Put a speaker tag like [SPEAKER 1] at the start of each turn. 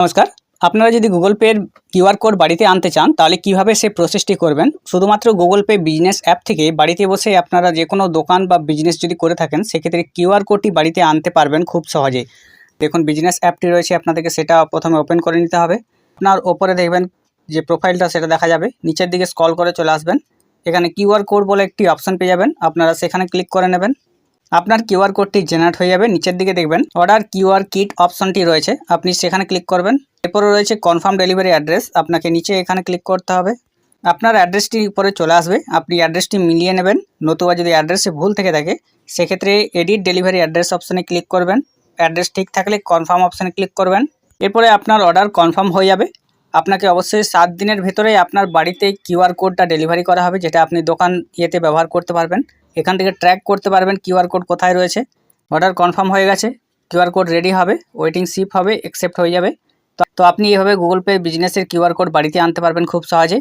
[SPEAKER 1] নমস্কার। আপনারা যদি গুগল পের কিউআর কোড বাড়িতে আনতে চান তাহলে কিভাবে সেই প্রসেসটি করবেন। শুধুমাত্র গুগল পে বিজনেস অ্যাপ থেকে বাড়িতে বসে আপনারা যে কোনো দোকান বা বিজনেস যদি করে থাকেন সেক্ষেত্রে কিউআর কোডটি বাড়িতে আনতে পারবেন খুব সহজেই। দেখুন বিজনেস অ্যাপটি রয়েছে, আপনাদেরকে সেটা প্রথমে ওপেন করে নিতে হবে। আপনার ওপরে দেখবেন যে প্রোফাইলটা সেটা দেখা যাবে, নিচের দিকে স্ক্রল করে চলে আসবেন। এখানে কিউআর কোড বলে একটি অপশন পেয়ে যাবেন, আপনারা সেখানে ক্লিক করে নেবেন। আপনার কিউআর কোডটি জেনারেট হয়ে যাবে। নিচের দিকে দেখবেন অর্ডার কিউআর কিট অপশনটি রয়েছে, আপনি সেখানে ক্লিক করবেন। এরপরে রয়েছে কনফার্ম ডেলিভারি অ্যাড্রেস, আপনাকে নিচে এখানে ক্লিক করতে হবে। আপনার অ্যাড্রেসটি উপরে চলে আসবে, আপনি অ্যাড্রেসটি মিলিয়ে নেবেন। নতুবা যদি অ্যাড্রেসে ভুল থেকে থাকে সেক্ষেত্রে এডিট ডেলিভারি অ্যাড্রেস অপশানে ক্লিক করবেন। অ্যাড্রেস ঠিক থাকলে কনফার্ম অপশানে ক্লিক করবেন। এরপরে আপনার অর্ডার কনফার্ম হয়ে যাবে। আপনাকে অবশ্যই 7 দিনের ভেতরে আপনার বাড়িতে কিউআর কোডটা ডেলিভারি করা হবে, যেটা আপনি দোকান ইয়েতে ব্যবহার করতে পারবেন। এখান থেকে ট্র্যাক করতে পারবেন কিউআর কোড কোথায় রয়েছে। অর্ডার কনফার্ম হয়ে গেছে, কিউআর কোড রেডি হবে, ওয়েটিং শিপ হবে, অ্যাকসেপ্ট হয়ে যাবে। তো আপনি এভাবে গুগল পে বিজনেসের কিউআর কোড বাড়িতে আনতে পারবেন খুব সহজে।